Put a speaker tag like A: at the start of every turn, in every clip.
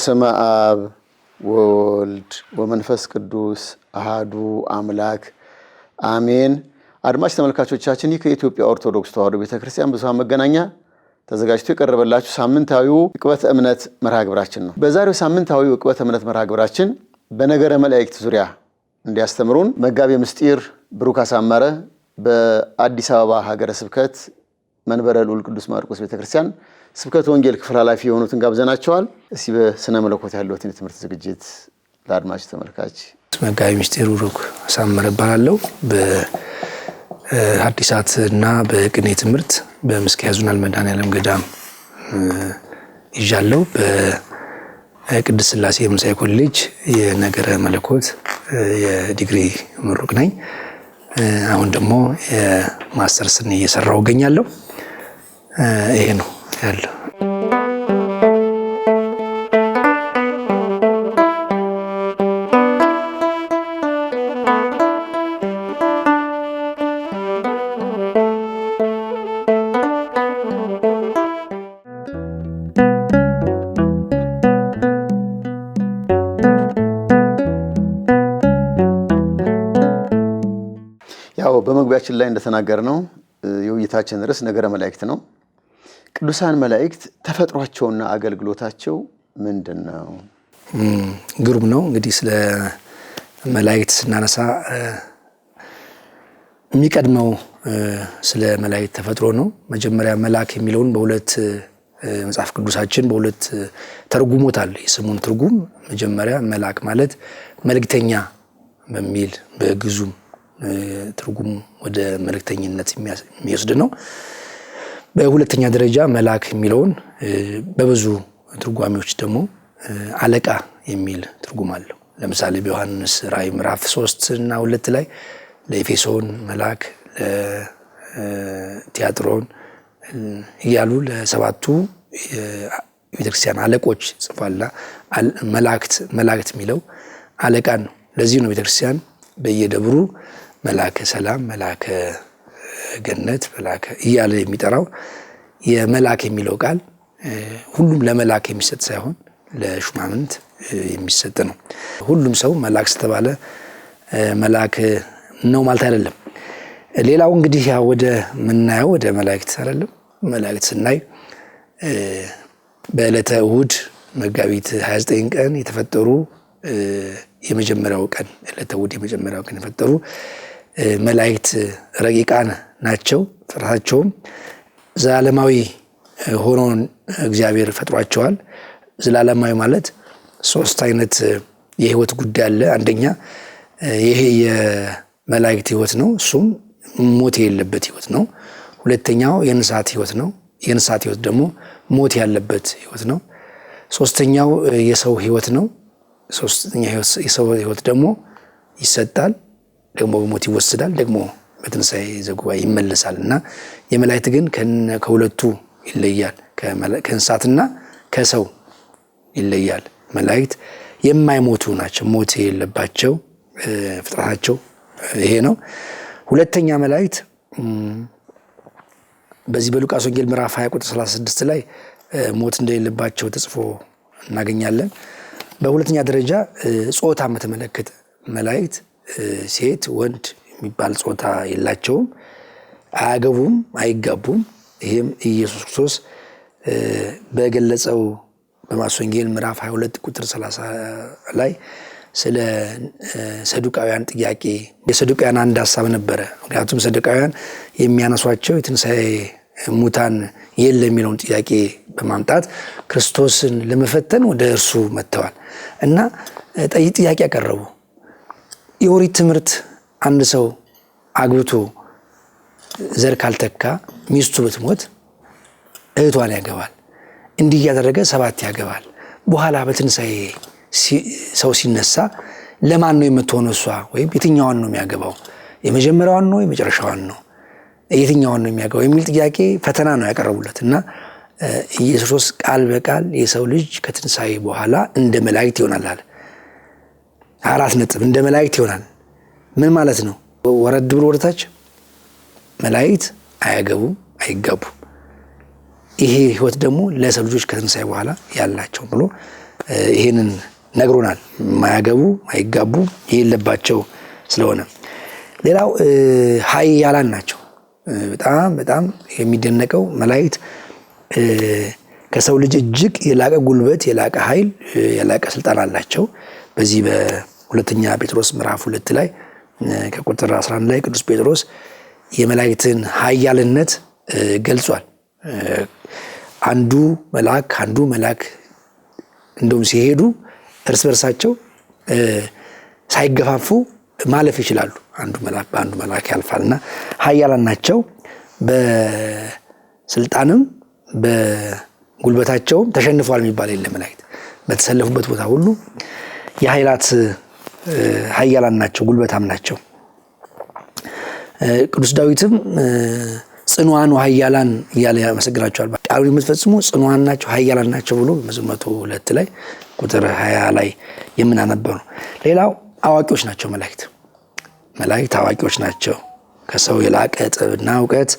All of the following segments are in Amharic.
A: በስመ አብ ወወልድ ወመንፈስ ቅዱስ አሐዱ አምላክ አሜን። አድማጭ ተመልካቾቻችን ይህ ከኢትዮጵያ ኦርቶዶክስ ተዋሕዶ ቤተክርስቲያን ብዙኃን መገናኛ ተዘጋጅቶ የቀረበላችሁ ሳምንታዊው ዕቅበተ እምነት መርሃ ግብራችን ነው። በዛሬው ሳምንታዊው ዕቅበተ እምነት መርሃ ግብራችን በነገረ መላእክት ዙሪያ እንዲያስተምሩን መጋቤ ምስጢር ብሩክ አሳመረ በአዲስ አበባ ሀገረ ስብከት መንበረ ልዑል ቅዱስ ማርቆስ ቤተክርስቲያን ስብከተ ወንጌል ክፍል ኃላፊ የሆኑትን ጋብዘናቸዋል። እስቲ በስነ መለኮት ያለውን የትምህርት ዝግጅት ለአድማጭ ተመልካች
B: መጋቤ ምስጢር ብሩክ አሳመረ እባላለሁ። በሐዲሳትና በቅኔ ትምህርት በምስኪ ያዙናል መድኃኔዓለም ገዳም ይዣለሁ። በቅድስት ሥላሴ የመንፈሳዊ ኮሌጅ የነገረ መለኮት የዲግሪ ምሩቅ ነኝ። አሁን ደግሞ የማስተርስን እየሰራሁ እገኛለሁ። ይሄ ነው ያለው።
A: ያው በመግቢያችን ላይ እንደተናገርነው የውይይታችን ርዕስ ነገረ መላእክት ነው። ቅዱሳን መላእክት ተፈጥሯቸውና አገልግሎታቸው ምንድነው?
B: ግሩም ነው። እንግዲህ ስለ መላእክት ስናነሳ የሚቀድመው ስለ መላእክት ተፈጥሮ ነው። መጀመሪያ መልአክ የሚለውን በሁለት መጽሐፍ ቅዱሳችን በሁለት ተርጉሞታል። የስሙን ትርጉም መጀመሪያ መልአክ ማለት መልእክተኛ በሚል በግዙም ትርጉም ወደ መልእክተኝነት የሚወስድ ነው። በሁለተኛ ደረጃ መልአክ የሚለውን በብዙ ትርጓሜዎች ደግሞ አለቃ የሚል ትርጉም አለው። ለምሳሌ በዮሐንስ ራእይ ምዕራፍ 3 እና 2 ላይ ለኤፌሶን መልአክ፣ ለቲያጥሮን እያሉ ለሰባቱ ቤተክርስቲያን አለቆች ጽፏልና መላእክት የሚለው አለቃን ነው። ለዚህ ነው ቤተክርስቲያን በየደብሩ መልአከ ሰላም፣ መልአከ ገነት፣ መልአከ እያለ የሚጠራው። የመልአክ የሚለው ቃል ሁሉም ለመልአክ የሚሰጥ ሳይሆን ለሹማምንት የሚሰጥ ነው። ሁሉም ሰው መልአክ ስለተባለ መልአክ ነው ማለት አይደለም። ሌላው እንግዲህ ያው ወደ ምናየው ወደ መላእክት አይደለም። መላእክት ስናይ በዕለተ እሁድ መጋቢት 29 ቀን የተፈጠሩ የመጀመሪያው ቀን ዕለተ እሁድ የመጀመሪያው ቀን የተፈጠሩ መላእክት ረቂቃን ናቸው። ፍጥረታቸውም ዘላለማዊ ሆኖ እግዚአብሔር ፈጥሯቸዋል። ዘላለማዊ ማለት ሶስት አይነት የህይወት ጉዳይ አለ። አንደኛ ይሄ የመላእክት ህይወት ነው፣ እሱም ሞት የሌለበት ህይወት ነው። ሁለተኛው የንስሐት ህይወት ነው። የንስሐት ህይወት ደግሞ ሞት ያለበት ህይወት ነው። ሶስተኛው የሰው ህይወት ነው። ሶስተኛ የሰው ህይወት ደግሞ ይሰጣል፣ ደግሞ በሞት ይወስዳል፣ ደግሞ በትንሣኤ ዘጉባኤ ይመለሳል። እና የመላእክት ግን ከሁለቱ ይለያል፣ ከእንስሳትና ከሰው ይለያል። መላእክት የማይሞቱ ናቸው፣ ሞት የሌለባቸው ፍጥረታቸው ይሄ ነው። ሁለተኛ መላእክት በዚህ በሉቃስ ወንጌል ምዕራፍ 20 ቁጥር 36 ላይ ሞት እንደሌለባቸው ተጽፎ እናገኛለን። በሁለተኛ ደረጃ ጾታ በተመለከተ መላእክት ሴት ወንድ የሚባል ጾታ የላቸውም፣ አያገቡም፣ አይጋቡም። ይሄም ኢየሱስ ክርስቶስ በገለጸው በማቴዎስ ወንጌል ምዕራፍ 22 ቁጥር 30 ላይ ስለ ሰዱቃውያን ጥያቄ የሰዱቃውያን አንድ ሐሳብ ነበረ። ምክንያቱም ሰዱቃውያን የሚያነሷቸው የትንሣኤ ሙታን የለ የሚለውን ጥያቄ በማምጣት ክርስቶስን ለመፈተን ወደ እርሱ መጥተዋል እና ጥያቄ ያቀረቡ። የኦሪት ትምህርት አንድ ሰው አግብቶ ዘር ካልተካ ሚስቱ ብትሞት እህቷን ያገባል። እንዲህ እያደረገ 7 ያገባል። በኋላ በትንሣኤ ሰው ሲነሳ ለማን ነው የምትሆነው እሷ? ወይም የትኛዋን ነው የሚያገባው? የመጀመሪያዋን ነው የመጨረሻዋን ነው የትኛዋን ነው የሚያገባው የሚል ጥያቄ ፈተና ነው ያቀረቡለት እና ኢየሱስ ቃል በቃል የሰው ልጅ ከትንሣኤ በኋላ እንደ መላእክት ይሆናል አለ። 4 ነጥብ እንደ መላእክት ይሆናል። ምን ማለት ነው? ወረድ ብሎ ወደታች መላእክት አያገቡም፣ አይጋቡም። ይሄ ህይወት ደግሞ ለሰው ልጆች ከትንሣኤ በኋላ ያላቸው ብሎ ይህንን ነግሮናል። ማያገቡ ማይጋቡ የሌለባቸው ስለሆነ ሌላው ኃያላን ናቸው። በጣም የሚደነቀው መላእክት ከሰው ልጅ እጅግ የላቀ ጉልበት፣ የላቀ ኃይል፣ የላቀ ስልጣን አላቸው። በዚህ በሁለተኛ ጴጥሮስ ምዕራፍ 2 ላይ ከቁጥር 11 ላይ ቅዱስ ጴጥሮስ የመላእክትን ኃያልነት ገልጿል። አንዱ መልአክ እንደውም ሲሄዱ እርስ በርሳቸው ሳይገፋፉ ማለፍ ይችላሉ። አንዱ መልአክ በአንዱ መልአክ ያልፋልና ኃያላን ናቸው። በስልጣንም በጉልበታቸውም ተሸንፈዋል የሚባል የለም። መላእክት በተሰለፉበት ቦታ ሁሉ የኃይላት ኃያላን ናቸው፣ ጉልበታም ናቸው። ቅዱስ ዳዊትም ጽኑዓን ኃያላን እያለ ያመሰግናቸዋል። ቃሉን የምትፈጽሙ ጽኑዓን ናቸው፣ ኃያላን ናቸው ብሎ መዝሙር 102 ላይ ቁጥር 20 ላይ የምናነበው ነው። ሌላው አዋቂዎች ናቸው። መላእክት አዋቂዎች ናቸው። ከሰው የላቀ ጥበብና እውቀት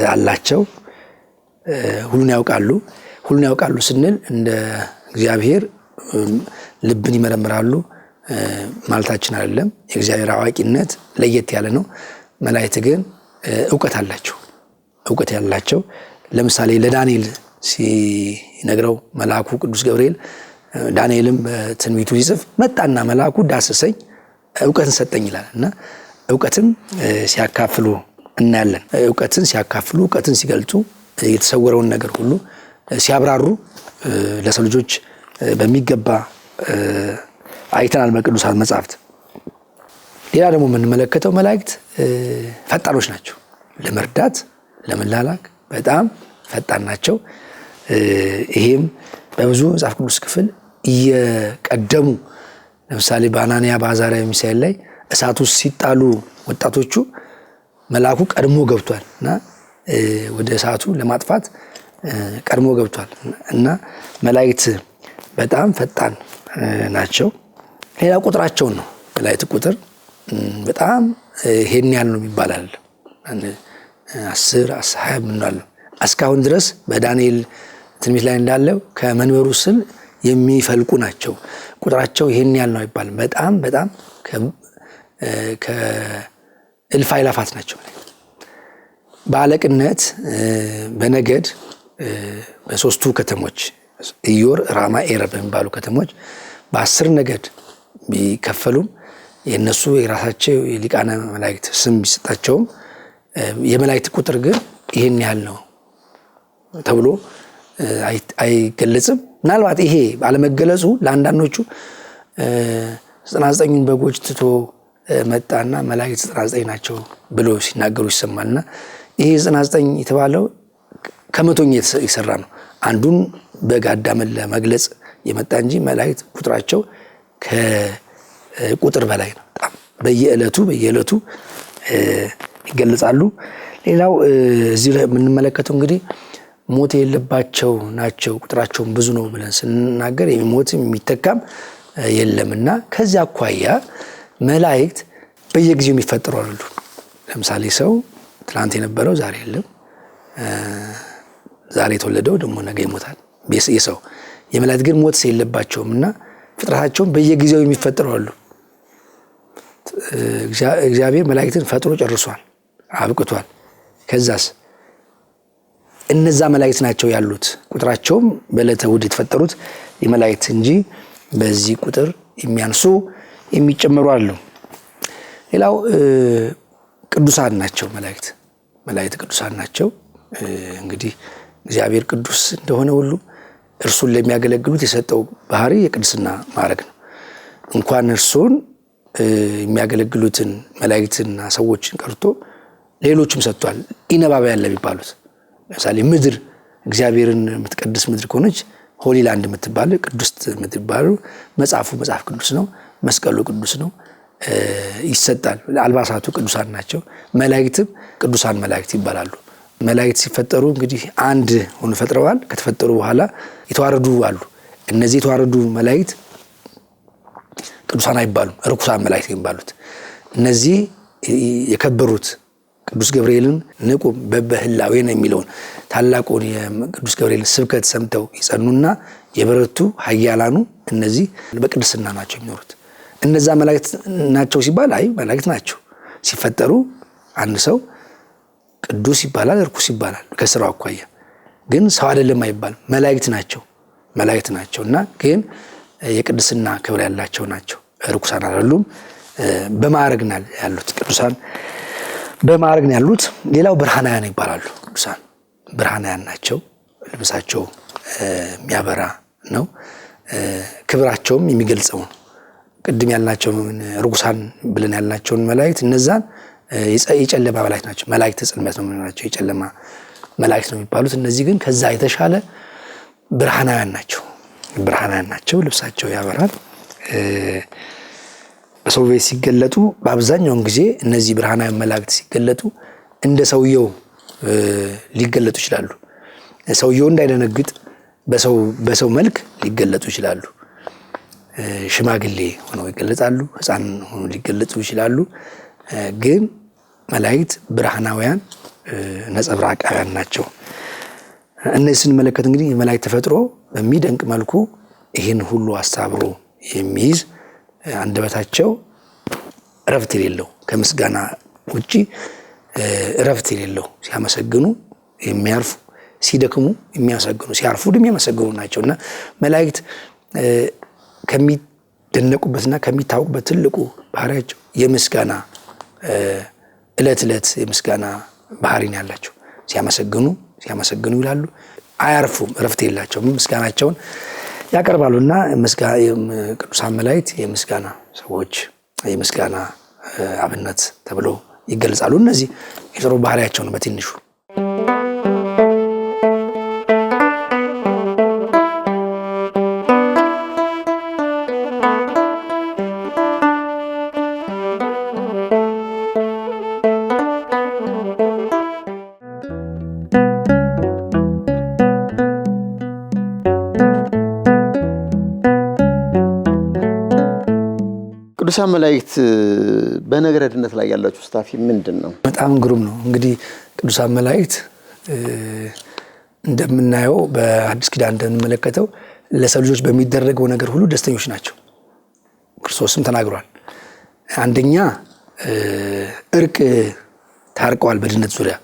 B: አላቸው። ሁሉን ያውቃሉ ስንል እንደ እግዚአብሔር ልብን ይመረምራሉ ማለታችን አይደለም። የእግዚአብሔር አዋቂነት ለየት ያለ ነው። መላእክት ግን እውቀት ያላቸው ለምሳሌ ለዳንኤል ሲነግረው መልአኩ ቅዱስ ገብርኤል ዳንኤልም በትንቢቱ ሲጽፍ መጣና መልአኩ ዳሰሰኝ እውቀትን ሰጠኝ ይላል እና እውቀትን ሲያካፍሉ እናያለን። እውቀትን ሲገልጹ የተሰወረውን ነገር ሁሉ ሲያብራሩ ለሰው ልጆች በሚገባ አይተናል በቅዱሳት መጻሕፍት። ሌላ ደግሞ የምንመለከተው መላእክት ፈጣኖች ናቸው። ለመርዳት ለመላላክ በጣም ፈጣን ናቸው። ይሄም በብዙ መጽሐፍ ቅዱስ ክፍል እየቀደሙ ለምሳሌ በአናንያ በአዛርያ በሚሳኤል ላይ እሳት ውስጥ ሲጣሉ ወጣቶቹ መልአኩ ቀድሞ ገብቷል እና ወደ እሳቱ ለማጥፋት ቀድሞ ገብቷል እና መላእክት በጣም ፈጣን ናቸው። ሌላ ቁጥራቸውን ነው። መላእክት ቁጥር በጣም ይሄን ያህል ነው ይባላል። 10 20 ምናለው እስካሁን ድረስ በዳንኤል ትንቢት ላይ እንዳለው ከመንበሩ ስር የሚፈልቁ ናቸው። ቁጥራቸው ይሄን ያህል ነው አይባልም። በጣም ከእልፍ አእላፋት ናቸው። በአለቅነት በነገድ በሶስቱ ከተሞች ኢዮር፣ ራማ፣ ኤረር በሚባሉ ከተሞች በ10 ነገድ ቢከፈሉም የነሱ የራሳቸው የሊቃነ መላእክት ስም ቢሰጣቸውም የመላእክት ቁጥር ግን ይሄን ያህል ነው ተብሎ አይገለጽም። ምናልባት ይሄ ባለመገለጹ ለአንዳንዶቹ 99ን በጎች ትቶ መጣና መላእክት 99 ናቸው ብሎ ሲናገሩ ይሰማልና ይሄ 99 የተባለው ከመቶኛ የተሰራ ነው። አንዱን በግ አዳምን ለመግለጽ የመጣ እንጂ መላእክት ቁጥራቸው ከቁጥር በላይ ነው። በጣም በየዕለቱ ይገለጻሉ። ሌላው እዚህ ላይ የምንመለከተው እንግዲህ ሞት የሌለባቸው ናቸው፣ ቁጥራቸውን ብዙ ነው ብለን ስንናገር የሚሞትም የሚተካም የለምና ከዚያ አኳያ መላእክት በየጊዜው የሚፈጠሩ አሉ። ለምሳሌ ሰው ትናንት የነበረው ዛሬ የለም፣ ዛሬ የተወለደው ደግሞ ነገ ይሞታል። የሰው የመላእክት ግን ሞት የለባቸውም እና ፍጥረታቸውን በየጊዜው የሚፈጠሩ አሉ። እግዚአብሔር መላእክትን ፈጥሮ ጨርሷል፣ አብቅቷል። ከዛስ እነዛ መላእክት ናቸው ያሉት። ቁጥራቸውም በዕለተ እሑድ የተፈጠሩት የመላእክት እንጂ በዚህ ቁጥር የሚያንሱ የሚጨመሩ አሉ። ሌላው ቅዱሳን ናቸው መላእክት ቅዱሳን ናቸው። እንግዲህ እግዚአብሔር ቅዱስ እንደሆነ ሁሉ እርሱን ለሚያገለግሉት የሰጠው ባህሪ የቅድስና ማዕረግ ነው። እንኳን እርሱን የሚያገለግሉትን መላእክትና ሰዎችን ቀርቶ ሌሎችም ሰጥቷል። ኢነባብያን ለሚባሉት ለምሳሌ ምድር እግዚአብሔርን የምትቀድስ ምድር ከሆነች ሆሊላንድ የምትባል ቅዱስት የምትባሉ መጽሐፍ ቅዱስ ነው። መስቀሉ ቅዱስ ነው፣ ይሰጣል። አልባሳቱ ቅዱሳን ናቸው። መላእክትም ቅዱሳን መላእክት ይባላሉ። መላእክት ሲፈጠሩ እንግዲህ አንድ ሆኖ ፈጥረዋል። ከተፈጠሩ በኋላ የተዋረዱ አሉ። እነዚህ የተዋረዱ መላእክት ቅዱሳን አይባሉም፣ ርኩሳን መላእክት የሚባሉት እነዚህ የከበሩት ቅዱስ ገብርኤልን ንቁ በበህላዌን የሚለውን ታላቁን የቅዱስ ገብርኤልን ስብከት ሰምተው ይጸኑና የበረቱ ኃያላኑ እነዚህ በቅድስና ናቸው የሚኖሩት። እነዛ መላእክት ናቸው ሲባል አይ መላእክት ናቸው ሲፈጠሩ አንድ ሰው ቅዱስ ይባላል ርኩስ ይባላል ከስራው አኳያ ግን ሰው አይደለም አይባልም። መላእክት ናቸውና ግን የቅድስና ክብር ያላቸው ናቸው። ርኩሳን አይደሉም። በማዕረግ ያሉት ቅዱሳን በማዕረግ ያሉት። ሌላው ብርሃናውያን ይባላሉ። ቅዱሳን ብርሃናውያን ናቸው። ልብሳቸው የሚያበራ ነው። ክብራቸውም የሚገልጸው ነው። ቅድም ያልናቸውን ርኩሳን ብለን ያልናቸውን መላእክት እነዛን የጨለማ መላእክት ናቸው። መላእክት ጽልመት ነው የምንላቸው፣ የጨለማ መላእክት ነው የሚባሉት። እነዚህ ግን ከዛ የተሻለ ብርሃናውያን ናቸው። ልብሳቸው ያበራል። በሰው ቤት ሲገለጡ በአብዛኛውን ጊዜ እነዚህ ብርሃናውያን መላእክት ሲገለጡ እንደ ሰውየው ሊገለጡ ይችላሉ። ሰውየው እንዳይደነግጥ በሰው መልክ ሊገለጡ ይችላሉ። ሽማግሌ ሆነው ይገለጣሉ፣ ሕፃን ሆነው ሊገለጡ ይችላሉ። ግን መላእክት ብርሃናውያን ነጸብራቃውያን ናቸው። እነዚህ ስንመለከት እንግዲህ የመላእክት ተፈጥሮ በሚደንቅ መልኩ ይህን ሁሉ አስተባብሮ የሚይዝ አንደበታቸው እረፍት የሌለው ከምስጋና ውጪ እረፍት የሌለው ሲያመሰግኑ የሚያርፉ ሲደክሙ የሚያመሰግኑ ሲያርፉ የሚያመሰግኑ ናቸውና መላእክት ከሚደነቁበትና ከሚታወቁበት ትልቁ ባህሪያቸው የምስጋና ዕለት የምስጋና ባህሪን ያላቸው ሲያመሰግኑ ይላሉ። አያርፉም፣ እረፍት የላቸውም። ምስጋናቸውን ያቀርባሉና ቅዱሳን መላእክት የምስጋና ሰዎች የምስጋና አብነት ተብሎ ይገልጻሉ። እነዚህ የጥሩ ባህሪያቸው ነው በትንሹ።
A: ቅዱሳን መላእክት በነገረ ድነት ላይ ያላችሁ ስታፊ ምንድን ነው?
B: በጣም ግሩም ነው። እንግዲህ ቅዱሳን መላእክት እንደምናየው በአዲስ ኪዳን እንደምንመለከተው ለሰው ልጆች በሚደረገው ነገር ሁሉ ደስተኞች ናቸው። ክርስቶስም ተናግሯል። አንደኛ እርቅ ታርቀዋል። በድነት ዙሪያ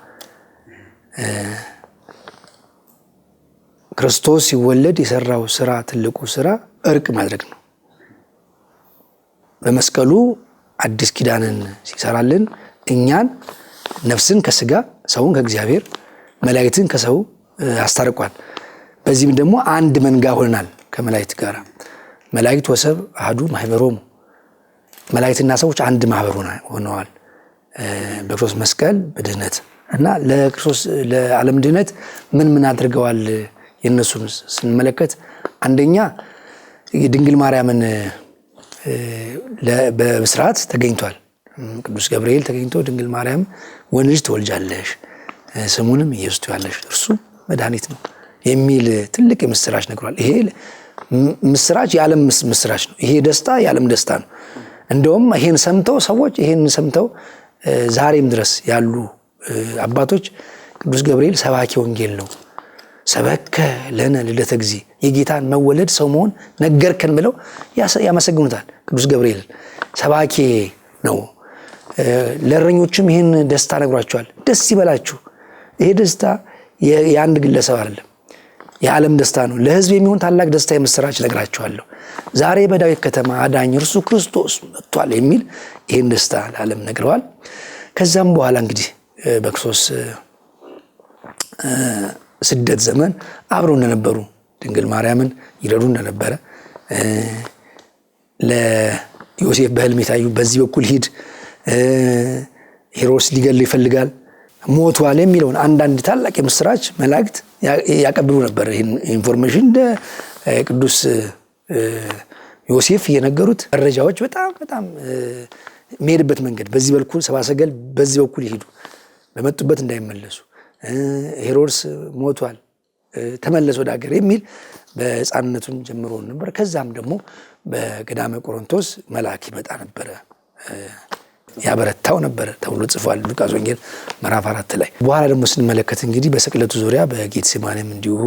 B: ክርስቶስ ሲወለድ የሰራው ስራ ትልቁ ስራ እርቅ ማድረግ ነው። በመስቀሉ አዲስ ኪዳንን ሲሰራልን እኛን ነፍስን ከስጋ ሰውን ከእግዚአብሔር መላእክትን ከሰው አስታርቋል። በዚህም ደግሞ አንድ መንጋ ሆነናል ከመላእክት ጋር። መላእክት ወሰብ አሐዱ ማህበሮሙ፣ መላእክትና ሰዎች አንድ ማህበር ሆነዋል በክርስቶስ መስቀል በድህነት እና ለክርስቶስ ለዓለም ድህነት ምን አድርገዋል? የነሱን ስንመለከት አንደኛ የድንግል ማርያምን በብስራት ተገኝቷል። ቅዱስ ገብርኤል ተገኝቶ ድንግል ማርያም ወንድ ልጅ ትወልጃለሽ ስሙንም ኢየሱስ ትያለሽ እርሱ መድኃኒት ነው የሚል ትልቅ የምስራች ነግሯል። ይሄ ምስራች የዓለም ምስራች ነው። ይሄ ደስታ የዓለም ደስታ ነው። እንደውም ይሄን ሰምተው ዛሬም ድረስ ያሉ አባቶች ቅዱስ ገብርኤል ሰባኪ ወንጌል ነው፣ ሰበከ ለነ ልደተ እግዚእ የጌታን መወለድ ሰው መሆን ነገርከን ብለው ያመሰግኑታል። ቅዱስ ገብርኤል ሰባኪ ነው። ለእረኞችም ይህን ደስታ ነግሯቸዋል። ደስ ይበላችሁ። ይሄ ደስታ የአንድ ግለሰብ አይደለም፣ የዓለም ደስታ ነው። ለሕዝብ የሚሆን ታላቅ ደስታ የምስራች ነግራቸዋለሁ። ዛሬ በዳዊት ከተማ አዳኝ እርሱ ክርስቶስ መጥቷል የሚል ይህን ደስታ ለዓለም ነግረዋል። ከዛም በኋላ እንግዲህ በክርስቶስ ስደት ዘመን አብረው እንደነበሩ ድንግል ማርያምን ይረዱ እንደነበረ ለዮሴፍ በሕልም የታዩ በዚህ በኩል ሂድ ሄሮድስ ሊገል ይፈልጋል ሞቷል የሚለውን አንዳንድ ታላቅ የምስራች መላእክት ያቀብሉ ነበር። ይህን ኢንፎርሜሽን እንደ ቅዱስ ዮሴፍ እየነገሩት መረጃዎች በጣም የሚሄድበት መንገድ በዚህ በኩል ሰብአ ሰገል በዚህ በኩል ይሄዱ በመጡበት እንዳይመለሱ ሄሮድስ ሞቷል ተመለስ ወደ ሀገር የሚል በሕፃንነቱን ጀምሮ ነበር። ከዛም ደግሞ በገዳመ ቆሮንቶስ መልአክ ይመጣ ነበረ ያበረታው ነበር ተብሎ ጽፏል ሉቃስ ወንጌል ምዕራፍ 4 ላይ። በኋላ ደግሞ ስንመለከት እንግዲህ በስቅለቱ ዙሪያ በጌቴሴማኒም እንዲሁ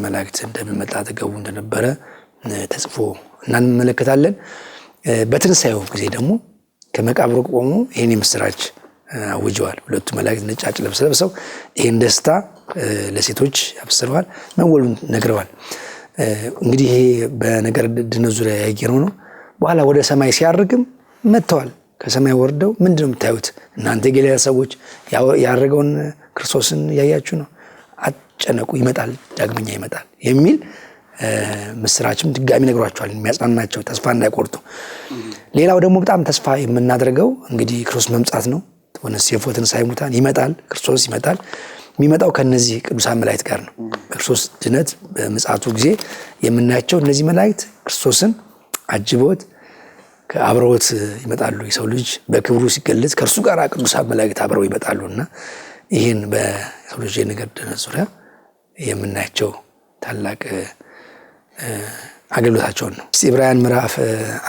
B: መላእክት እንደሚመጣ ተገቡ እንደነበረ ተጽፎ እንመለከታለን። በትንሣኤው ጊዜ ደግሞ ከመቃብሩ ቆሞ ይህን የምስራች አውጀዋል። ሁለቱ መላእክት ነጫጭ ልብስ ለብሰው ይህን ደስታ ለሴቶች ያበስረዋል፣ መወሉን ነግረዋል። እንግዲህ ይሄ በነገረ ድነት ዙሪያ ያየነው ነው። በኋላ ወደ ሰማይ ሲያርግም መጥተዋል። ከሰማይ ወርደው ምንድን ነው የምታዩት እናንተ የገሊላ ሰዎች? ያረገውን ክርስቶስን እያያችሁ ነው? አትጨነቁ፣ ይመጣል፣ ዳግመኛ ይመጣል የሚል ምስራችም ድጋሚ ነግሯቸዋል፣ የሚያጽናናቸው ተስፋ እንዳይቆርጡ። ሌላው ደግሞ በጣም ተስፋ የምናደርገው እንግዲህ ክርስቶስ መምጣት ነው። ወነሴፎ ትንሣኤ ሙታን ይመጣል፣ ክርስቶስ ይመጣል። የሚመጣው ከነዚህ ቅዱሳን መላእክት ጋር ነው። በክርስቶስ ድነት በምጽአቱ ጊዜ የምናያቸው እነዚህ መላእክት ክርስቶስን አጅቦት አብረውት ይመጣሉ። የሰው ልጅ በክብሩ ሲገለጽ ከእርሱ ጋር ቅዱሳን መላእክት አብረው ይመጣሉ እና ይህን በሰው ልጅ የነገረ ድነት ዙሪያ የምናያቸው ታላቅ አገልግሎታቸውን ነው። ዕብራውያን ምዕራፍ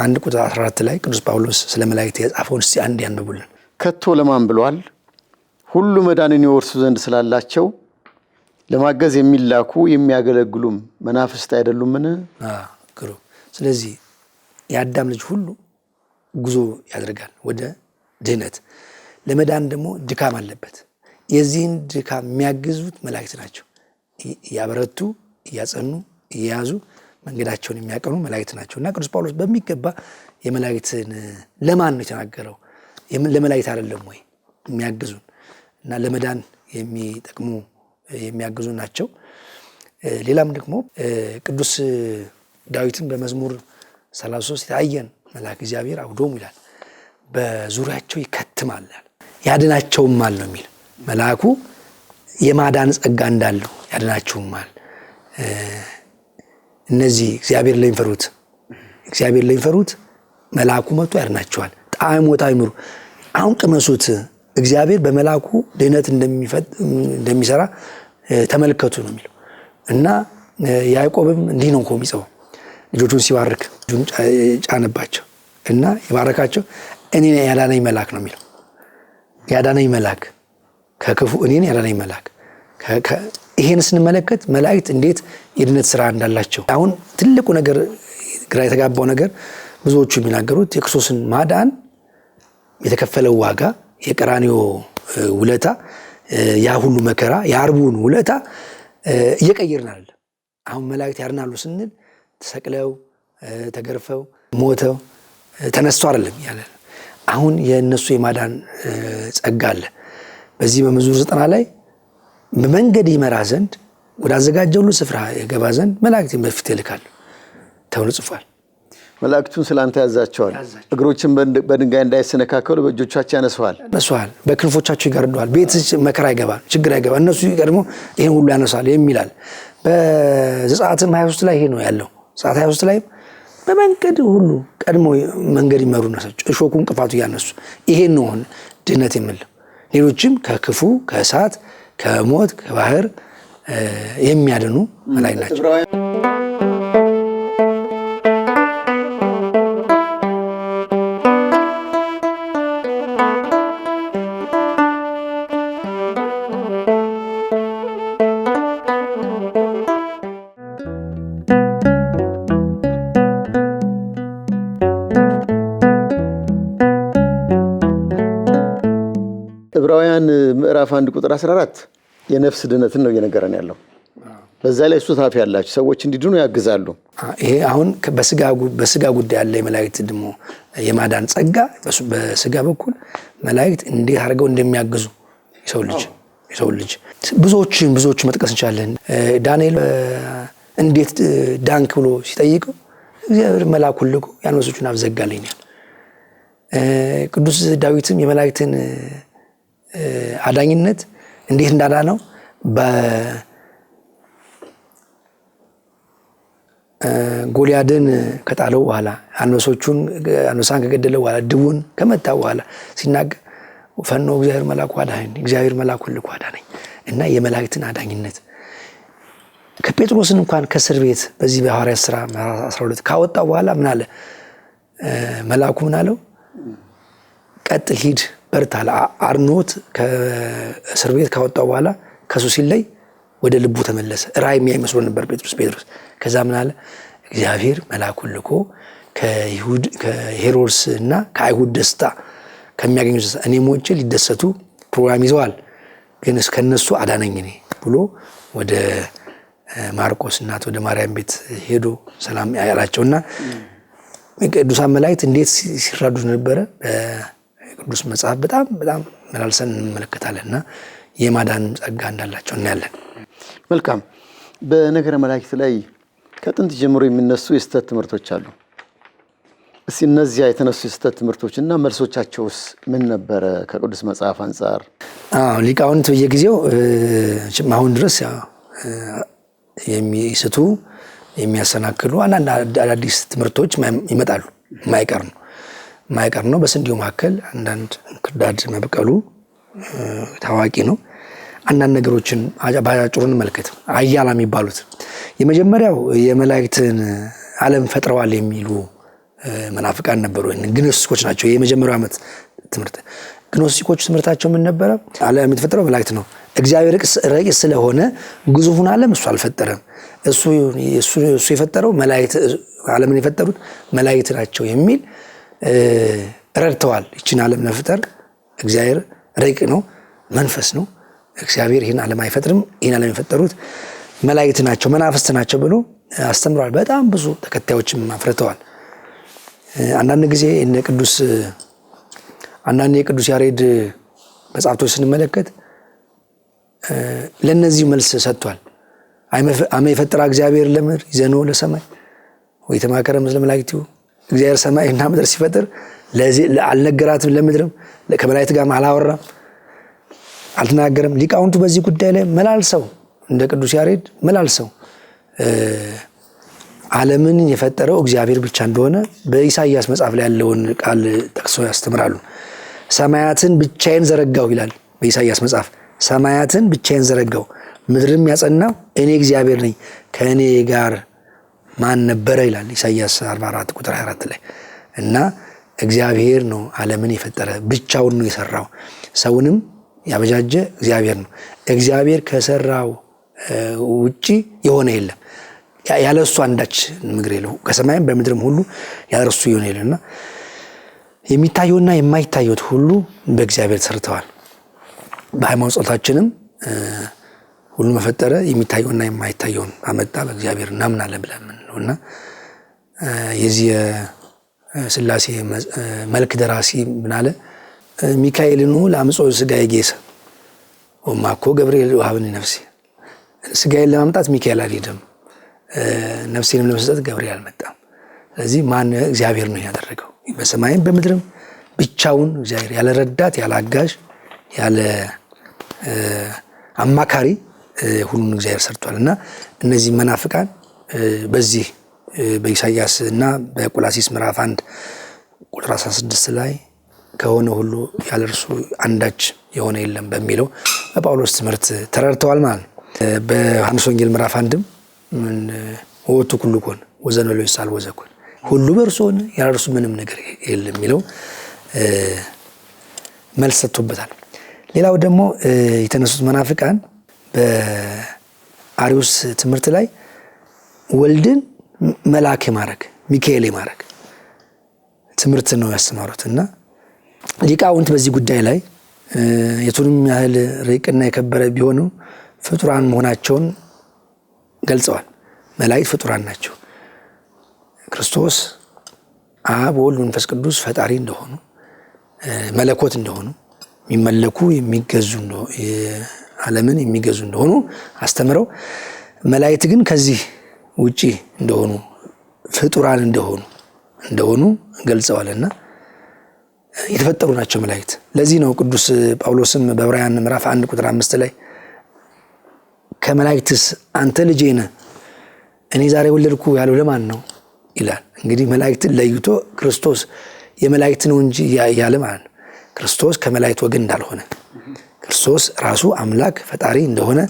B: 1 ቁጥር 14 ላይ ቅዱስ ጳውሎስ ስለ መላእክት የጻፈውን እስቲ አንድ ያንብቡልን።
A: ከቶ ለማን ብሏል? ሁሉ መዳንን ይወርሱ ዘንድ ስላላቸው ለማገዝ የሚላኩ የሚያገለግሉም መናፍስት አይደሉምን?
B: ግሩም። ስለዚህ የአዳም ልጅ ሁሉ ጉዞ ያደርጋል ወደ ድህነት። ለመዳን ደግሞ ድካም አለበት። የዚህን ድካም የሚያግዙት መላእክት ናቸው። እያበረቱ፣ እያጸኑ፣ እየያዙ መንገዳቸውን የሚያቀኑ መላእክት ናቸው እና ቅዱስ ጳውሎስ በሚገባ የመላእክትን ለማን ነው የተናገረው? ለመላእክት አይደለም ወይ የሚያግዙን? እና ለመዳን የሚጠቅሙ የሚያግዙ ናቸው። ሌላም ደግሞ ቅዱስ ዳዊትን በመዝሙር 33 የታየን መልአክ እግዚአብሔር አውዶሙ ይላል፣ በዙሪያቸው ይከትማል ያድናቸውማል ነው የሚል። መልአኩ የማዳን ጸጋ እንዳለው ያድናቸውማል። እነዚህ እግዚአብሔር ለሚፈሩት መልአኩ መጥቶ ያድናቸዋል። ጣዕሞት አይምሩ። አሁን ቅመሱት፣ እግዚአብሔር በመልአኩ ድህነት እንደሚሰራ ተመልከቱ ነው የሚለው እና ያዕቆብም እንዲህ ነው እኮ የሚጽፈው ልጆቹን ሲባርክ ልጁን ጫነባቸው እና የባረካቸው እኔን ያዳነኝ መልአክ ነው የሚለው። ያዳነኝ መልአክ ከክፉ እኔን ያዳነኝ መልአክ። ይሄን ስንመለከት መላእክት እንዴት የድነት ስራ እንዳላቸው አሁን ትልቁ ነገር ግራ የተጋባው ነገር ብዙዎቹ የሚናገሩት የክርስቶስን ማዳን የተከፈለው ዋጋ የቀራንዮ ውለታ ያ ሁሉ መከራ የአርቡን ውለታ እየቀየርን አይደለም። አሁን መላእክት ያድናሉ ስንል ተሰቅለው ተገርፈው ሞተው ተነስተው አይደለም ያለ። አሁን የእነሱ የማዳን ጸጋ አለ። በዚህ በመዝሙር 90 ላይ በመንገድ ይመራ ዘንድ ወደ አዘጋጀው ሁሉ ስፍራ የገባ ዘንድ መላእክትን በፊት ይልካል ተብሎ ጽፏል።
A: መላእክቱን ስላንተ ያዛቸዋል፣ እግሮችን በድንጋይ እንዳይሰነካከሉ በእጆቻቸው ያነሱሃል።
B: በክንፎቻቸው ይጋርዱሃል። ቤት መከራ አይገባል፣ ችግር አይገባል፣ እነሱ ቀድሞ ይሄን ሁሉ ያነሳል የሚላል። በዘጸአትም 23 ላይ ይሄ ነው ያለው። ዘጸአት 23 ላይ በመንገድ ሁሉ ቀድሞ መንገድ ይመሩ ናቸው፣ እሾኩ እንቅፋቱ እያነሱ። ይሄን ነው ድህነት የምንለው። ሌሎችም ከክፉ ከእሳት ከሞት ከባህር የሚያድኑ መላእክት ናቸው።
A: ዕብራውያን ምዕራፍ 1 ቁጥር 14 የነፍስ ድነትን ነው እየነገረን ያለው። በዛ ላይ እሱ ታፍ ያላቸው ሰዎች እንዲድኑ ያግዛሉ።
B: ይሄ አሁን በስጋ ጉዳይ ያለ የመላእክት ደግሞ የማዳን ጸጋ በስጋ በኩል መላእክት እንዴት አድርገው እንደሚያግዙ የሰው ልጅ ብዙዎችን መጥቀስ እንችላለን። ዳንኤል እንዴት ዳንክ ብሎ ሲጠይቀው እግዚአብሔር መልአኩን ልኮ የአንበሶቹን አፍ ዘጋልኛል። ቅዱስ ዳዊትም የመላእክትን አዳኝነት እንዴት እንዳዳነው ጎልያድን ከጣለው በኋላ አንበሳን ከገደለው በኋላ ድቡን ከመታ በኋላ ሲናገር ፈኖ እግዚአብሔር መልአኩ አዳነኝ፣ እግዚአብሔር መልአኩን ልኮ አዳነኝ እና የመላእክትን አዳኝነት ከጴጥሮስን እንኳን ከእስር ቤት በዚህ በሐዋርያት ሥራ 12 ካወጣ በኋላ ምን አለ መልአኩ? ምን አለው? ቀጥል፣ ሂድ፣ በርታ። አርኖት ከእስር ቤት ካወጣው በኋላ ከሱ ሲለይ ወደ ልቡ ተመለሰ። ራእይ የሚያይ መስሎ ነበር ጴጥሮስ። ከዛ ምን አለ? እግዚአብሔር መልአኩን ልኮ ከሄሮድስ እና ከአይሁድ ደስታ ከሚያገኙት እኔ ሞቼ ሊደሰቱ ፕሮግራም ይዘዋል፣ ግን እስከነሱ አዳነኝ እኔ ብሎ ወደ ማርቆስ እናት ወደ ማርያም ቤት ሄዶ ሰላም ያላቸውና ቅዱሳን መላእክት እንዴት ሲራዱ ነበረ በቅዱስ መጽሐፍ በጣም መላልሰን እንመለከታለንና የማዳን ጸጋ እንዳላቸው እናያለን።
A: መልካም። በነገረ መላእክት ላይ ከጥንት ጀምሮ የሚነሱ የስህተት ትምህርቶች አሉ። እስቲ እነዚያ የተነሱ የስህተት ትምህርቶችና መልሶቻቸውስ ምን ነበረ ከቅዱስ መጽሐፍ አንጻር?
B: ሊቃውንት በየጊዜው አሁን ድረስ የሚስቱ የሚያሰናክሉ አንዳንድ አዳዲስ ትምህርቶች ይመጣሉ። የማይቀር ነው። በስንዴው መካከል አንዳንድ ክርዳድ መብቀሉ ታዋቂ ነው። አንዳንድ ነገሮችን ባጭሩ እንመልከት። አያላ የሚባሉት የመጀመሪያው የመላእክትን ዓለም ፈጥረዋል የሚሉ መናፍቃን ነበሩ። ግኖስቲኮች ናቸው። የመጀመሪያው ዓመት ትምህርት ግኖስቲኮች ትምህርታቸው ምን ነበረ? ዓለም የተፈጠረው መላእክት ነው። እግዚአብሔር ረቂቅ ስለሆነ ግዙፉን ዓለም እሱ አልፈጠረም። እሱ የፈጠረው መላእክት፣ ዓለምን የፈጠሩት መላእክት ናቸው የሚል ረድተዋል። ይችን ዓለም ለመፍጠር እግዚአብሔር ረቂቅ ነው፣ መንፈስ ነው። እግዚአብሔር ይህን ዓለም አይፈጥርም። ይህን ዓለም የፈጠሩት መላእክት ናቸው፣ መናፍስት ናቸው ብሎ አስተምረዋል። በጣም ብዙ ተከታዮችም አፍርተዋል። አንዳንድ ጊዜ አንዳንድ የቅዱስ ያሬድ መጽሐፍቶች ስንመለከት ለነዚህ መልስ ሰጥቷል። አመ የፈጠረ እግዚአብሔር ለምድር ይዘኖ ለሰማይ ወይ ተማከረ ምስለ መላእክቲሁ። እግዚአብሔር ሰማይና ምድር ሲፈጥር አልነገራትም፣ ለምድርም ከመላእክት ጋር አላወራም፣ አልተናገረም። ሊቃውንቱ በዚህ ጉዳይ ላይ መላልሰው እንደ ቅዱስ ያሬድ መላልሰው ዓለምን የፈጠረው እግዚአብሔር ብቻ እንደሆነ በኢሳይያስ መጽሐፍ ላይ ያለውን ቃል ጠቅሰው ያስተምራሉ። ሰማያትን ብቻዬን ዘረጋው ይላል በኢሳይያስ መጽሐፍ። ሰማያትን ብቻዬን ዘረጋው ምድርም ያጸናው እኔ እግዚአብሔር ነኝ፣ ከእኔ ጋር ማን ነበረ ይላል ኢሳይያስ 44 ቁጥር 24 ላይ። እና እግዚአብሔር ነው ዓለምን የፈጠረ፣ ብቻውን ነው የሰራው። ሰውንም ያበጃጀ እግዚአብሔር ነው። እግዚአብሔር ከሰራው ውጪ የሆነ የለም። ያለሱ አንዳች ምግር የለው። ከሰማይም በምድርም ሁሉ ያለሱ የሆነ የለና የሚታየውና የማይታየው ሁሉ በእግዚአብሔር ተሰርተዋል። በሃይማኖት ጸሎታችንም ሁሉ መፈጠረ የሚታየውና የማይታየውን አመጣ በእግዚአብሔር እናምናለን ብለን ነውና የዚህ ስላሴ መልክ ደራሲ ምን አለ? ሚካኤልን ለአምጾ ስጋዬ ጌሰ ወማኮ ገብርኤል ወሀብኒ ነፍሴ። ስጋዬን ለማምጣት ሚካኤል አልሄደም፣ ነፍሴንም ለመስጠት ገብርኤል አልመጣም። ስለዚህ ማን? እግዚአብሔር ነው ያደረገው። በሰማይም በምድርም ብቻውን እግዚአብሔር፣ ያለ ረዳት፣ ያለ አጋዥ፣ ያለ አማካሪ ሁሉን እግዚአብሔር ሰርቷልና እነዚህ መናፍቃን በዚህ በኢሳይያስ እና በቆላሲስ ምዕራፍ 1 ቁጥር 16 ላይ ከሆነ ሁሉ ያለ እርሱ አንዳች የሆነ የለም በሚለው በጳውሎስ ትምህርት ተረድተዋል ማለት ነው። በዮሐንስ ወንጌል ምዕራፍ 1ም ወቱ ኩሉ ኮን ወዘነሎ ይሳል ወዘኮን ሁሉ በእርሱ ሆነ ያለ እርሱ ምንም ነገር የለም የሚለው መልስ ሰጥቶበታል። ሌላው ደግሞ የተነሱት መናፍቃን በአሪዮስ ትምህርት ላይ ወልድን መልአክ የማድረግ ሚካኤል የማድረግ ትምህርት ነው ያስተማሩትና ሊቃውንት በዚህ ጉዳይ ላይ የቱንም ያህል ረቂቅና የከበረ ቢሆኑ ፍጡራን መሆናቸውን ገልጸዋል። መላእክት ፍጡራን ናቸው። ክርስቶስ አብ ወልድ መንፈስ ቅዱስ ፈጣሪ እንደሆኑ መለኮት እንደሆኑ የሚመለኩ የሚገዙ ዓለምን የሚገዙ እንደሆኑ አስተምረው፣ መላእክት ግን ከዚህ ውጪ እንደሆኑ ፍጡራን እንደሆኑ ገልጸዋልና የተፈጠሩ ናቸው መላእክት። ለዚህ ነው ቅዱስ ጳውሎስም በዕብራውያን ምዕራፍ 1 ቁጥር 5 ላይ ከመላእክትስ አንተ ልጄ ነህ እኔ ዛሬ ወለድኩ ያለው ለማን ነው ይላል። እንግዲህ መላእክትን ለይቶ ክርስቶስ የመላእክት ነው እንጂ ያለ ማለት ነው። ክርስቶስ ከመላእክት ወገን እንዳልሆነ፣ ክርስቶስ ራሱ አምላክ ፈጣሪ እንደሆነ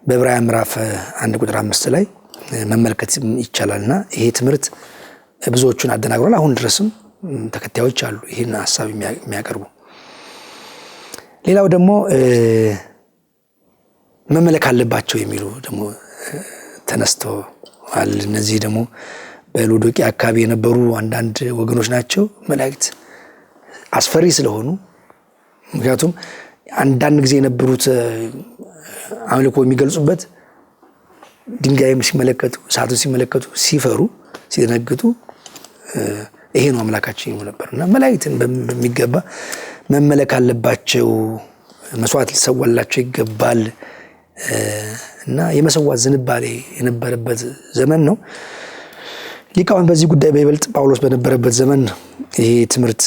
B: በዕብራውያን ምዕራፍ 1 ቁጥር 5 ላይ መመልከት ይቻላልና ይሄ ትምህርት ብዙዎቹን አደናግሯል። አሁን ድረስም ተከታዮች አሉ ይሄን ሐሳብ የሚያቀርቡ። ሌላው ደግሞ መመለክ አለባቸው የሚሉ ደግሞ ተነስተዋል። እነዚህ ደግሞ በሎዶቅያ አካባቢ የነበሩ አንዳንድ ወገኖች ናቸው። መላእክት አስፈሪ ስለሆኑ ምክንያቱም አንዳንድ ጊዜ የነበሩት አምልኮ የሚገልጹበት ድንጋይም ሲመለከቱ እሳቱን ሲመለከቱ ሲፈሩ ሲደነግጡ ይሄ ነው አምላካችን ይሉ ነበርና መላእክትን በሚገባ መመለክ አለባቸው። መስዋዕት ሊሰዋላቸው ይገባል እና የመሰዋት ዝንባሌ የነበረበት ዘመን ነው። ሊቃውንት በዚህ ጉዳይ በይበልጥ ጳውሎስ በነበረበት ዘመን ይሄ ትምህርት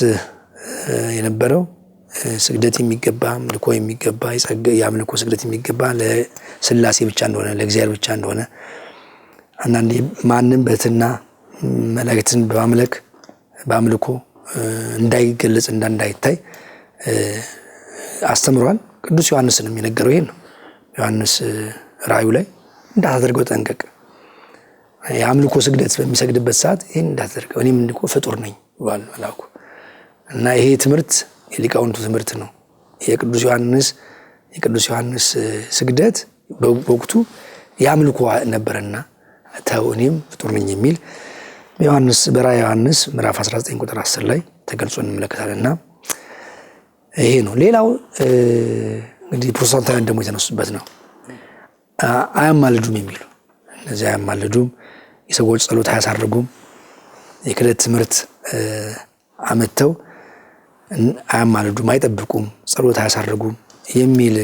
B: የነበረው ስግደት የሚገባ አምልኮ የሚገባ የአምልኮ ስግደት የሚገባ ለሥላሴ ብቻ እንደሆነ ለእግዚአብሔር ብቻ እንደሆነ አንዳንዴ ማንም በትና መላእክትን በማምለክ በአምልኮ እንዳይገለጽ እንዳይታይ አስተምሯል። ቅዱስ ዮሐንስንም የነገረው ይሄን ነው። ዮሐንስ ራእዩ ላይ እንዳታደርገው ጠንቀቅ፣ የአምልኮ ስግደት በሚሰግድበት ሰዓት ይሄን እንዳታደርገው እኔም እንዲኮ ፍጡር ነኝ ብሏል መልአኩ። እና ይሄ ትምህርት የሊቃውንቱ ትምህርት ነው። የቅዱስ ዮሐንስ ስግደት በወቅቱ የአምልኮ ነበርና ተው እኔም ፍጡር ነኝ የሚል በራእየ ዮሐንስ ምዕራፍ 19 ቁጥር 10 ላይ ተገልጾ እንመለከታለንና ይሄ ነው። ሌላው እንግዲህ ፕሮቴስታንታውያን ደግሞ የተነሱበት ነው። አያማልዱም የሚሉ እነዚህ አያማልዱም፣ የሰዎች ጸሎት አያሳርጉም፣ የክህደት ትምህርት አመተው አያማልዱም፣ አይጠብቁም፣ ጸሎት አያሳርጉም የሚል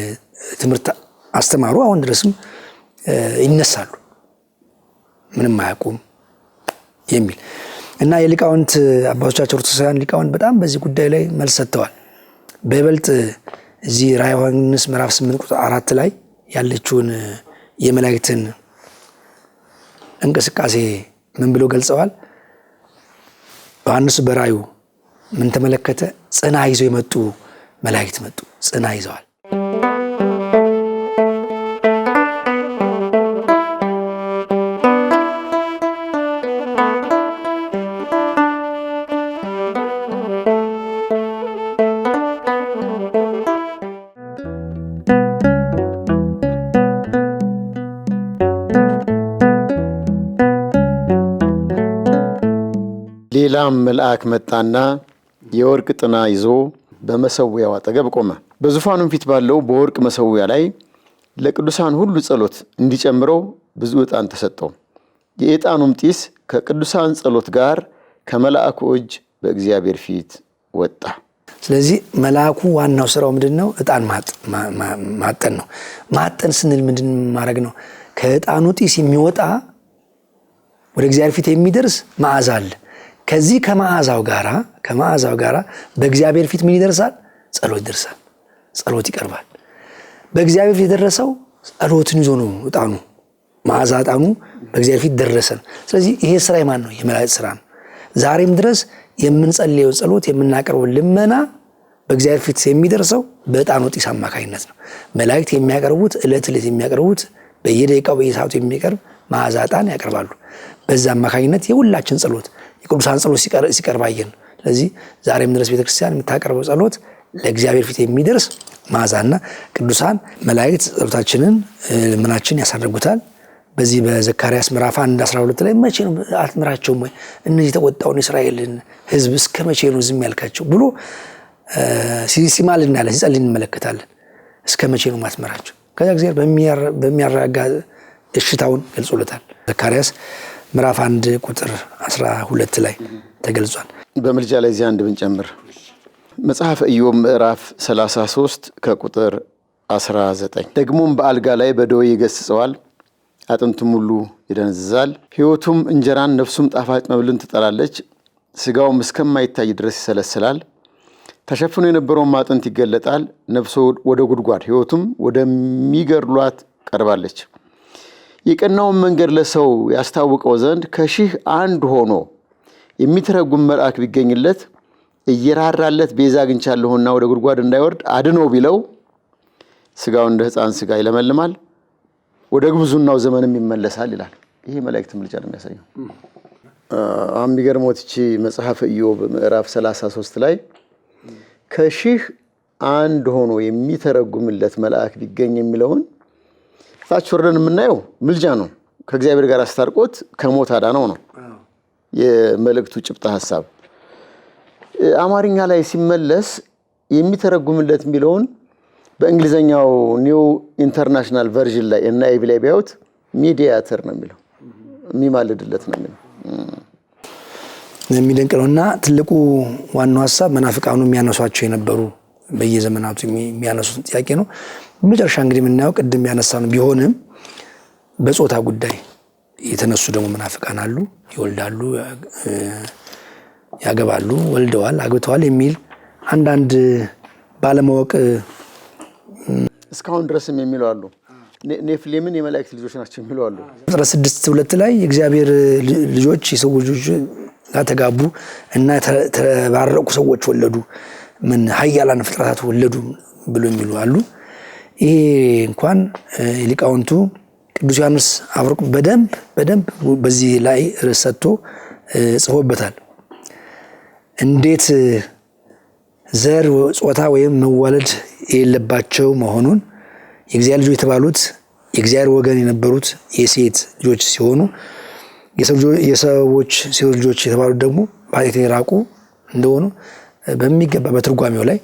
B: ትምህርት አስተማሩ። አሁን ድረስም ይነሳሉ፣ ምንም አያውቁም የሚል እና የሊቃውንት አባቶቻቸው ኦርቶዶክሳውያን ሊቃውንት በጣም በዚህ ጉዳይ ላይ መልስ ሰጥተዋል። በይበልጥ እዚህ ራዕየ ዮሐንስ ምዕራፍ 8 ቁጥር 4 ላይ ያለችውን የመላእክትን እንቅስቃሴ ምን ብለው ገልጸዋል? ዮሐንስ በራእዩ ምን ተመለከተ? ጽና ይዘው የመጡ መላእክት መጡ፣ ጽና ይዘዋል።
A: ሌላም መልአክ መጣና የወርቅ ጥና ይዞ በመሰዊያው አጠገብ ቆመ። በዙፋኑም ፊት ባለው በወርቅ መሰዊያ ላይ ለቅዱሳን ሁሉ ጸሎት እንዲጨምረው ብዙ ዕጣን ተሰጠው። የዕጣኑም ጢስ ከቅዱሳን ጸሎት ጋር ከመልአኩ እጅ በእግዚአብሔር ፊት ወጣ። ስለዚህ መልአኩ ዋናው ስራው ምንድነው? ዕጣን ማጠን ነው። ማጠን ስንል ምንድን ማድረግ ነው? ከዕጣኑ ጢስ የሚወጣ ወደ እግዚአብሔር ፊት የሚደርስ መዓዛ አለ። ከዚህ ከመዓዛው ጋራ በእግዚአብሔር ፊት ምን ይደርሳል? ጸሎት ይደርሳል። ጸሎት ይቀርባል። በእግዚአብሔር ፊት የደረሰው ጸሎትን ይዞ ነው። ዕጣኑ መዓዛ ዕጣኑ በእግዚአብሔር ፊት ደረሰ። ስለዚህ ይሄ ስራ የማን ነው? የመላእክት ስራ ነው። ዛሬም ድረስ የምንጸልየው ጸሎት የምናቀርበው ልመና በእግዚአብሔር ፊት የሚደርሰው በዕጣኑ ጢስ አማካኝነት ነው። መላእክት የሚያቀርቡት ዕለት የሚያቀርቡት በየደቂቃው በየሰዓቱ የሚቀርብ መዓዛ ዕጣን ያቀርባሉ። በዛ አማካኝነት የሁላችን ጸሎት የቅዱሳን ጸሎት ሲቀርባየን። ስለዚህ ዛሬም ድረስ ቤተክርስቲያን የምታቀርበው ጸሎት ለእግዚአብሔር ፊት የሚደርስ መዓዛና ቅዱሳን መላእክት ጸሎታችንን ልመናችን ያሳርጉታል። በዚህ በዘካርያስ ምዕራፍ 1:12 ላይ መቼ ነው አትምራቸውም ወይ እነዚህ የተቆጣውን የእስራኤልን ሕዝብ እስከ መቼ ነው ዝም ያልካቸው ብሎ ሲማልና ሲጸልይ እንመለከታለን። እስከ መቼ ነው ማትምራቸው? ከዛ እግዚአብሔር በሚያረጋጋ እሽታውን ገልጾለታል። ዘካርያስ ምዕራፍ 1 ቁጥር 12 ላይ ተገልጿል። በምልጃ ላይ እዚህ አንድ ብንጨምር መጽሐፈ ኢዮብ ምዕራፍ 33 ከቁጥር 19 ደግሞም በአልጋ ላይ በደዌ ይገስጸዋል፣ አጥንቱም ሁሉ ይደነዝዛል። ሕይወቱም እንጀራን ነፍሱም ጣፋጭ መብልን ትጠላለች። ስጋውም እስከማይታይ ድረስ ይሰለስላል። ተሸፍኖ የነበረውም አጥንት ይገለጣል። ነፍሱ ወደ ጉድጓድ ሕይወቱም ወደሚገድሏት ቀርባለች። የቀናውን መንገድ ለሰው ያስታውቀው ዘንድ ከሺህ አንድ ሆኖ የሚተረጉም መልአክ ቢገኝለት እየራራለት ቤዛ አግኝቻለሁና ወደ ጉድጓድ እንዳይወርድ አድነው ቢለው ስጋው እንደ ሕፃን ስጋ ይለመልማል፣ ወደ ግብዙናው ዘመንም ይመለሳል ይላል። ይሄ መላእክት ምልጃ ነው የሚያሳየው። የሚገርመው እቺ መጽሐፈ ኢዮብ ምዕራፍ 33 ላይ ከሺህ አንድ ሆኖ የሚተረጉምለት መልአክ ቢገኝ የሚለውን ታች ወርደን የምናየው ምልጃ ነው። ከእግዚአብሔር ጋር አስታርቆት ከሞት አዳነው ነው። የመልእክቱ ጭብጥ ሐሳብ አማርኛ ላይ ሲመለስ የሚተረጉምለት የሚለውን በእንግሊዘኛው ኒው ኢንተርናሽናል ቨርዥን ላይ እና ኤቪ ላይ ቢያዩት ሚዲያተር ነው የሚለው የሚማልድለት ነው የሚለው
B: የሚደንቅ ነውና ትልቁ ዋናው ሐሳብ መናፍቃኑ የሚያነሷቸው የነበሩ በየዘመናቱ የሚያነሱት ጥያቄ ነው። መጨረሻ እንግዲህ የምናየው ቅድም ያነሳነው ቢሆንም በጾታ ጉዳይ የተነሱ ደግሞ መናፍቃን አሉ። ይወልዳሉ፣ ያገባሉ፣ ወልደዋል፣ አግብተዋል የሚል አንዳንድ ባለማወቅ
A: እስካሁን ድረስም የሚሉ አሉ። ኔፍሊምን የመላእክት ልጆች ናቸው የሚሉ አሉ።
B: ዘፍጥረት 6:2 ላይ የእግዚአብሔር ልጆች የሰው ልጆች ጋር ተጋቡ እና ተባረቁ ሰዎች ወለዱ፣ ምን ኃያላን ፍጥረታት ወለዱ ብሎ የሚሉ አሉ። ይሄ እንኳን ሊቃውንቱ ቅዱስ ዮሐንስ አፈወርቅ በደንብ በዚህ ላይ ርዕስ ሰጥቶ ጽፎበታል። እንዴት ዘር ጾታ ወይም መዋለድ የሌለባቸው መሆኑን የእግዚአብሔር ልጆች የተባሉት የእግዚአብሔር ወገን የነበሩት የሴት ልጆች ሲሆኑ የሰዎች ሴት ልጆች የተባሉት ደግሞ በኃጢአት የራቁ እንደሆኑ በሚገባ በትርጓሜው ላይ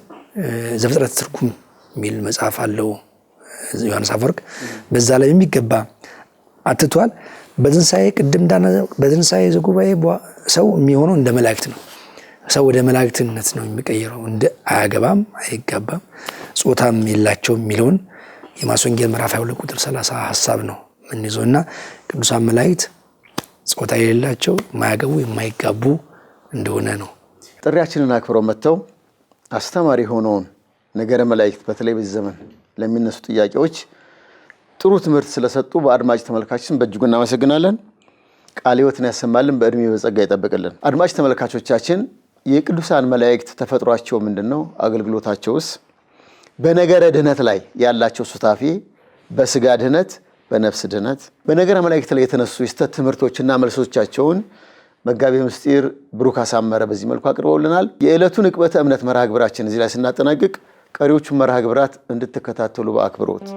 B: ዘፍጥረት ትርጉም የሚል መጽሐፍ አለው ዮሐንስ አፈወርቅ። በዛ ላይ የሚገባ አትቷል። በትንሣኤ ቅድም በትንሣኤ ዘጉባኤ ሰው የሚሆነው እንደ መላእክት ነው። ሰው ወደ መላእክትነት ነው የሚቀየረው። እንደ አያገባም፣ አይጋባም፣ ጾታም የላቸውም የሚለውን የማቴዎስ ወንጌል ምዕራፍ 22 ቁጥር 30 ሐሳብ ነው የምንይዘው እና ቅዱሳን መላእክት ጾታ የሌላቸው የማያገቡ የማይጋቡ እንደሆነ ነው።
A: ጥሪያችንን አክብረው መጥተው አስተማሪ ሆነውን ነገረ መላእክት በተለይ በዚህ ዘመን ለሚነሱ ጥያቄዎች ጥሩ ትምህርት ስለሰጡ በአድማጭ ተመልካችን በእጅጉ እናመሰግናለን። ቃለ ሕይወትን ያሰማልን፣ በእድሜ በጸጋ ይጠብቅልን። አድማጭ ተመልካቾቻችን የቅዱሳን መላእክት ተፈጥሯቸው ምንድነው? አገልግሎታቸውስ? በነገረ ድህነት ላይ ያላቸው ሱታፌ በስጋ ድህነት፣ በነፍስ ድህነት፣ በነገረ መላእክት ላይ የተነሱ የስተት ትምህርቶችና መልሶቻቸውን መጋቤ ምስጢር ብሩክ አሳመረ በዚህ መልኩ አቅርበውልናል። የዕለቱን ዕቅበተ እምነት መርሃ ግብራችን እዚህ ላይ ስናጠናቅቅ ቀሪዎቹን መርሃ ግብራት እንድትከታተሉ በአክብሮት